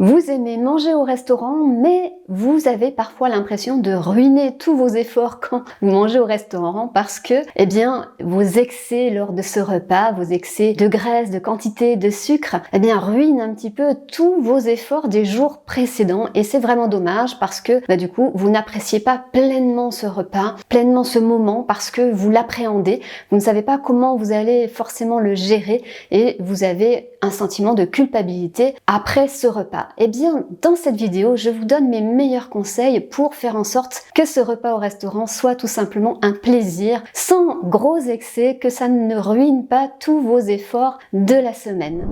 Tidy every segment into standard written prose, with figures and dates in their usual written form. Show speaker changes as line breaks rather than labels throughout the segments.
Vous aimez manger au restaurant, mais vous avez parfois l'impression de ruiner tous vos efforts quand vous mangez au restaurant parce que, vos excès lors de ce repas, vos excès de graisse, de quantité, de sucre, ruinent un petit peu tous vos efforts des jours précédents et c'est vraiment dommage parce que, du coup, vous n'appréciez pas pleinement ce repas, pleinement ce moment parce que vous l'appréhendez, vous ne savez pas comment vous allez forcément le gérer et vous avez un sentiment de culpabilité après ce repas. Dans cette vidéo, je vous donne mes meilleurs conseils pour faire en sorte que ce repas au restaurant soit tout simplement un plaisir, sans gros excès, que ça ne ruine pas tous vos efforts de la semaine.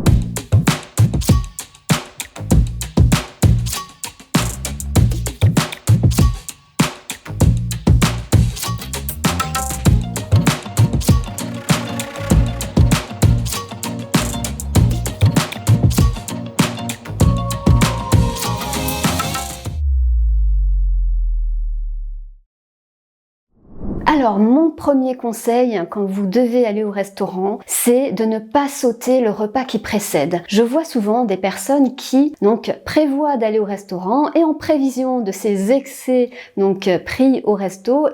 Alors, mon premier conseil quand vous devez aller au restaurant, c'est de ne pas sauter le repas qui précède. Je vois souvent des personnes qui prévoient d'aller au restaurant et en prévision de ces excès pris au resto,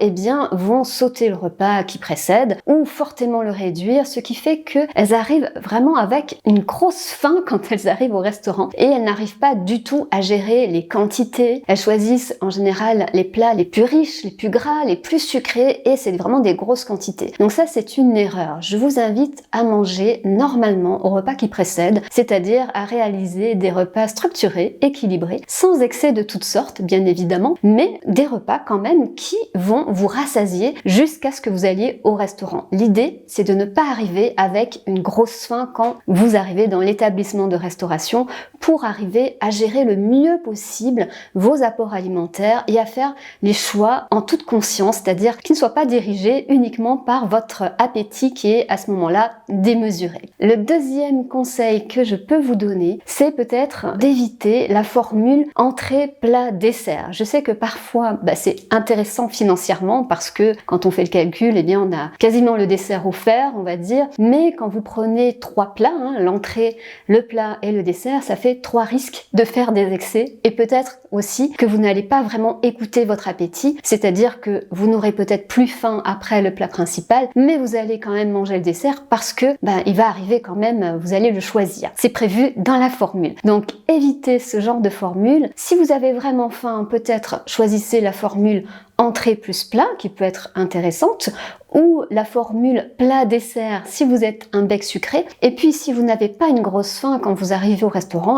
vont sauter le repas qui précède ou fortement le réduire, ce qui fait qu'elles arrivent vraiment avec une grosse faim quand elles arrivent au restaurant et elles n'arrivent pas du tout à gérer les quantités. Elles choisissent en général les plats les plus riches, les plus gras, les plus sucrés et c'est vraiment des grosses quantités. Donc ça, c'est une erreur. Je vous invite à manger normalement au repas qui précède, c'est-à-dire à réaliser des repas structurés, équilibrés, sans excès de toutes sortes, bien évidemment, mais des repas quand même qui vont vous rassasier jusqu'à ce que vous alliez au restaurant. L'idée, c'est de ne pas arriver avec une grosse faim quand vous arrivez dans l'établissement de restauration pour arriver à gérer le mieux possible vos apports alimentaires et à faire les choix en toute conscience, c'est-à-dire qu'ils ne soient pas dirigé uniquement par votre appétit qui est à ce moment-là démesuré. Le deuxième conseil que je peux vous donner, c'est peut-être d'éviter la formule entrée, plat, dessert. Je sais que parfois c'est intéressant financièrement parce que quand on fait le calcul, on a quasiment le dessert offert, on va dire, mais quand vous prenez 3 plats, l'entrée, le plat et le dessert, ça fait 3 risques de faire des excès et peut-être aussi que vous n'allez pas vraiment écouter votre appétit, c'est-à-dire que vous n'aurez peut-être plus faim après le plat principal, mais vous allez quand même manger le dessert parce que il va arriver quand même, vous allez le choisir. C'est prévu dans la formule. Donc évitez ce genre de formule. Si vous avez vraiment faim, peut-être choisissez la formule entrée plus plat qui peut être intéressante ou la formule plat dessert si vous êtes un bec sucré. Et puis si vous n'avez pas une grosse faim quand vous arrivez au restaurant,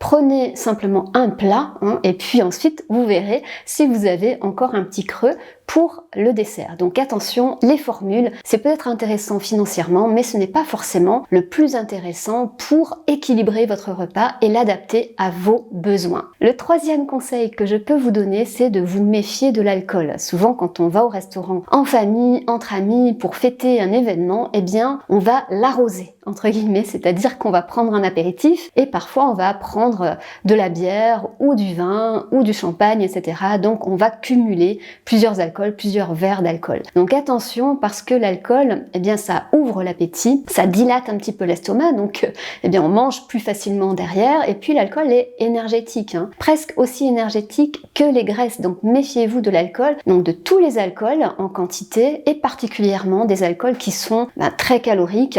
prenez simplement un plat et puis ensuite vous verrez si vous avez encore un petit creux pour le dessert. Donc attention, les formules, c'est peut-être intéressant financièrement, mais ce n'est pas forcément le plus intéressant pour équilibrer votre repas et l'adapter à vos besoins. Le troisième conseil que je peux vous donner, c'est de vous méfier de l'alcool. Souvent, quand on va au restaurant en famille, entre amis, pour fêter un événement, on va l'arroser, entre guillemets, c'est-à-dire qu'on va prendre un apéritif et parfois on va prendre de la bière ou du vin ou du champagne, etc. Donc on va cumuler plusieurs alcools, plusieurs verres d'alcool. Donc attention parce que l'alcool, ça ouvre l'appétit, ça dilate un petit peu l'estomac, donc on mange plus facilement derrière et puis l'alcool est énergétique, presque aussi énergétique que les graisses. Donc méfiez-vous de l'alcool, donc de tous les alcools en quantité et particulièrement des alcools qui sont très caloriques,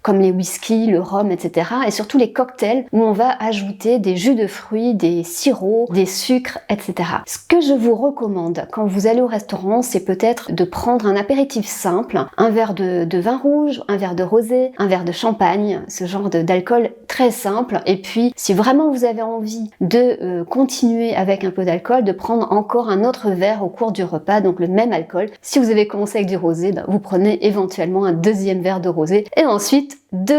comme les whisky, le rhum, etc. Et surtout les cocktails où on va ajouter des jus de fruits, des sirops, des sucres, etc. Ce que je vous recommande quand vous allez au restaurant, c'est peut-être de prendre un apéritif simple, un verre de vin rouge, un verre de rosé, un verre de champagne, ce genre d'alcool très simple. Et puis, si vraiment vous avez envie de continuer avec un peu d'alcool, de prendre encore un autre verre au cours du repas, donc le même alcool. Si vous avez commencé avec du rosé, vous prenez éventuellement un deuxième verre de rosé et ensuite de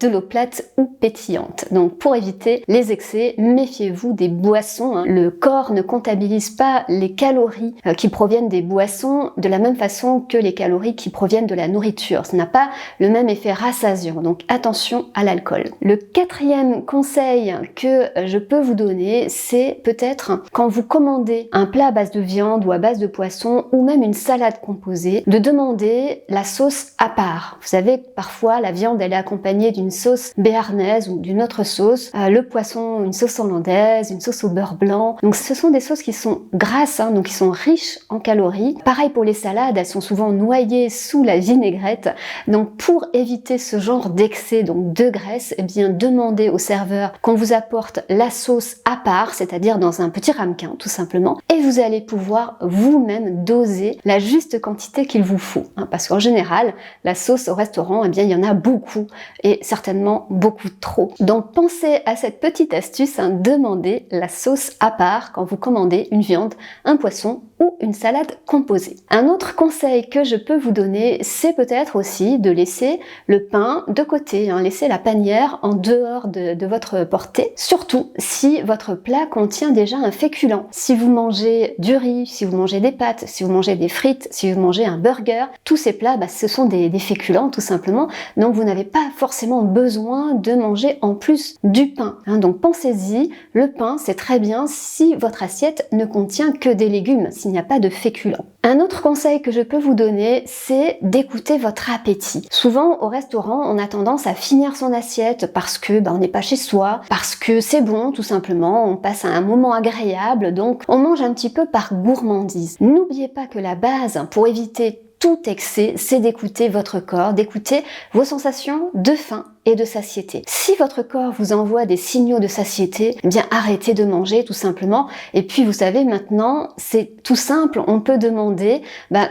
l'eau plate ou pétillante. Donc pour éviter les excès, méfiez-vous des boissons. Le corps ne comptabilise pas les calories qui proviennent des boissons de la même façon que les calories qui proviennent de la nourriture. Ça n'a pas le même effet rassasiant. Donc attention à l'alcool. Le quatrième conseil que je peux vous donner, c'est peut-être quand vous commandez un plat à base de viande ou à base de poisson ou même une salade composée, de demander la sauce à part. Vous savez, parfois la viande elle est accompagné d'une sauce béarnaise ou d'une autre sauce, le poisson, une sauce hollandaise, une sauce au beurre blanc. Donc ce sont des sauces qui sont grasses, donc qui sont riches en calories. Pareil pour les salades, elles sont souvent noyées sous la vinaigrette. Donc pour éviter ce genre d'excès donc de graisse, eh bien demandez au serveur qu'on vous apporte la sauce à part, c'est-à-dire dans un petit ramequin tout simplement, et vous allez pouvoir vous-même doser la juste quantité qu'il vous faut, parce qu'en général la sauce au restaurant, eh bien il y en a beaucoup et certainement beaucoup trop. Donc pensez à cette petite astuce, demandez la sauce à part quand vous commandez une viande, un poisson ou une salade composée. Un autre conseil que je peux vous donner, c'est peut-être aussi de laisser le pain de côté, laisser la panière en dehors de votre portée, surtout si votre plat contient déjà un féculent. Si vous mangez du riz, si vous mangez des pâtes, si vous mangez des frites, si vous mangez un burger, tous ces plats, ce sont des féculents tout simplement, donc vous n'avez pas forcément besoin de manger en plus du pain. Donc pensez-y, le pain c'est très bien si votre assiette ne contient que des légumes, s'il n'y a pas de féculents. Un autre conseil que je peux vous donner, c'est d'écouter votre appétit. Souvent au restaurant, on a tendance à finir son assiette parce que on n'est pas chez soi, parce que c'est bon tout simplement, on passe un moment agréable, donc on mange un petit peu par gourmandise. N'oubliez pas que la base pour éviter tout excès, c'est d'écouter votre corps, d'écouter vos sensations de faim et de satiété. Si votre corps vous envoie des signaux de satiété, eh bien arrêtez de manger tout simplement. Et puis vous savez maintenant, c'est tout simple, on peut demander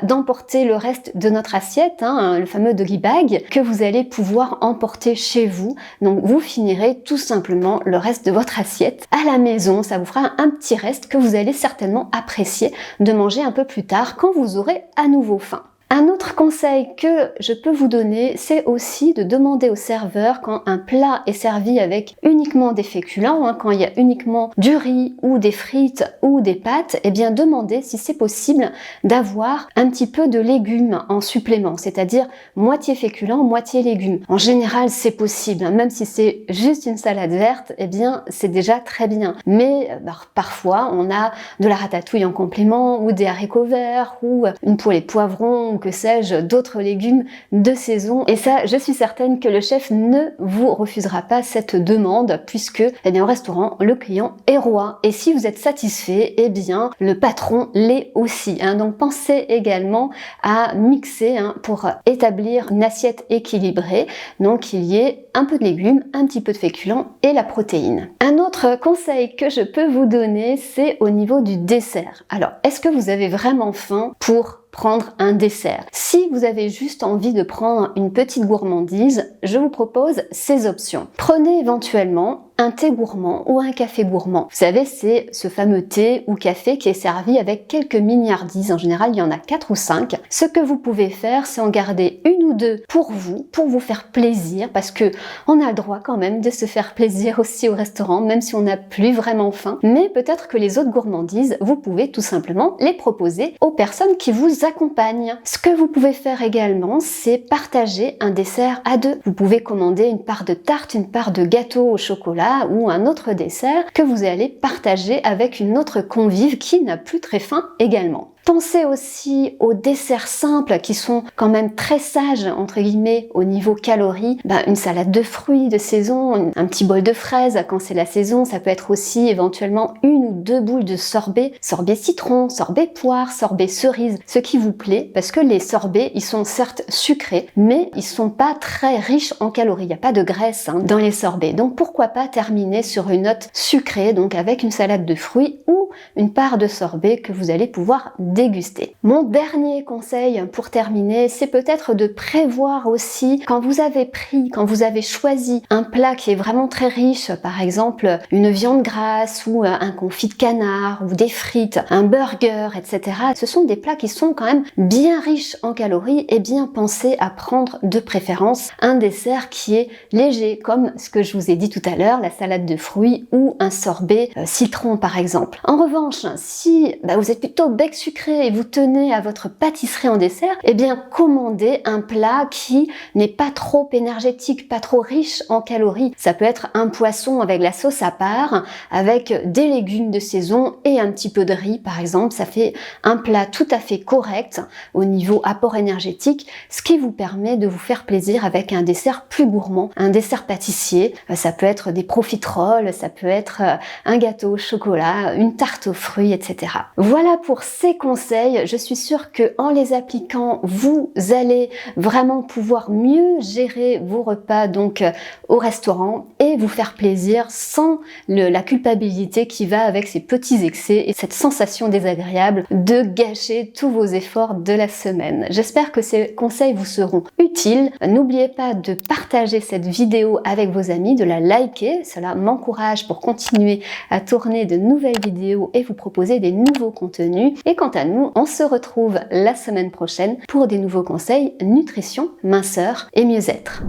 d'emporter le reste de notre assiette, le fameux doggy bag, que vous allez pouvoir emporter chez vous. Donc vous finirez tout simplement le reste de votre assiette à la maison. Ça vous fera un petit reste que vous allez certainement apprécier de manger un peu plus tard quand vous aurez à nouveau faim. Un autre conseil que je peux vous donner, c'est aussi de demander au serveur quand un plat est servi avec uniquement des féculents, quand il y a uniquement du riz ou des frites ou des pâtes, eh bien demandez si c'est possible d'avoir un petit peu de légumes en supplément, c'est-à-dire moitié féculents, moitié légumes. En général, c'est possible, même si c'est juste une salade verte, eh bien c'est déjà très bien. Mais parfois, on a de la ratatouille en complément ou des haricots verts ou une poêlée de poivrons, que sais-je, d'autres légumes de saison. Et ça, je suis certaine que le chef ne vous refusera pas cette demande puisque, au restaurant, le client est roi. Et si vous êtes satisfait, le patron l'est aussi. Donc pensez également à mixer pour établir une assiette équilibrée. Donc il y ait un peu de légumes, un petit peu de féculents et la protéine. Un autre conseil que je peux vous donner, c'est au niveau du dessert. Alors, est-ce que vous avez vraiment faim pour prendre un dessert? Si vous avez juste envie de prendre une petite gourmandise, je vous propose ces options. Prenez éventuellement un thé gourmand ou un café gourmand. Vous savez, c'est ce fameux thé ou café qui est servi avec quelques mignardises. En général, il y en a 4 ou 5. Ce que vous pouvez faire, c'est en garder une ou deux pour vous faire plaisir, parce que on a le droit quand même de se faire plaisir aussi au restaurant, même si on n'a plus vraiment faim. Mais peut-être que les autres gourmandises, vous pouvez tout simplement les proposer aux personnes qui vous accompagnent. Ce que vous pouvez faire également, c'est partager un dessert à deux. Vous pouvez commander une part de tarte, une part de gâteau au chocolat ou un autre dessert que vous allez partager avec une autre convive qui n'a plus très faim également. Pensez aussi aux desserts simples qui sont quand même très sages entre guillemets au niveau calories. Une salade de fruits de saison, un petit bol de fraises quand c'est la saison. Ça peut être aussi éventuellement une ou deux boules de sorbet, sorbet citron, sorbet poire, sorbet cerise, ce qui vous plaît, parce que les sorbets ils sont certes sucrés, mais ils sont pas très riches en calories. Il n'y a pas de graisse dans les sorbets. Donc pourquoi pas terminer sur une note sucrée, donc avec une salade de fruits ou une part de sorbet que vous allez pouvoir déguster. Mon dernier conseil pour terminer, c'est peut-être de prévoir aussi quand vous avez choisi un plat qui est vraiment très riche, par exemple une viande grasse ou un confit de canard ou des frites, un burger, etc. Ce sont des plats qui sont quand même bien riches en calories et bien pensez à prendre de préférence un dessert qui est léger, comme ce que je vous ai dit tout à l'heure, la salade de fruits ou un sorbet citron par exemple. En revanche, si vous êtes plutôt bec sucré et vous tenez à votre pâtisserie en dessert, eh bien commandez un plat qui n'est pas trop énergétique, pas trop riche en calories. Ça peut être un poisson avec la sauce à part, avec des légumes de saison et un petit peu de riz par exemple. Ça fait un plat tout à fait correct au niveau apport énergétique, ce qui vous permet de vous faire plaisir avec un dessert plus gourmand, un dessert pâtissier. Ça peut être des profiteroles, ça peut être un gâteau au chocolat, une tarte aux fruits, etc. Voilà pour ces conseils. Je suis sûre que en les appliquant, vous allez vraiment pouvoir mieux gérer vos repas donc au restaurant et vous faire plaisir sans la culpabilité qui va avec ces petits excès et cette sensation désagréable de gâcher tous vos efforts de la semaine. J'espère que ces conseils vous seront utiles. N'oubliez pas de partager cette vidéo avec vos amis, de la liker. Cela m'encourage pour continuer à tourner de nouvelles vidéos et vous proposer des nouveaux contenus. Et quant à nous, on se retrouve la semaine prochaine pour des nouveaux conseils nutrition, minceur et mieux-être.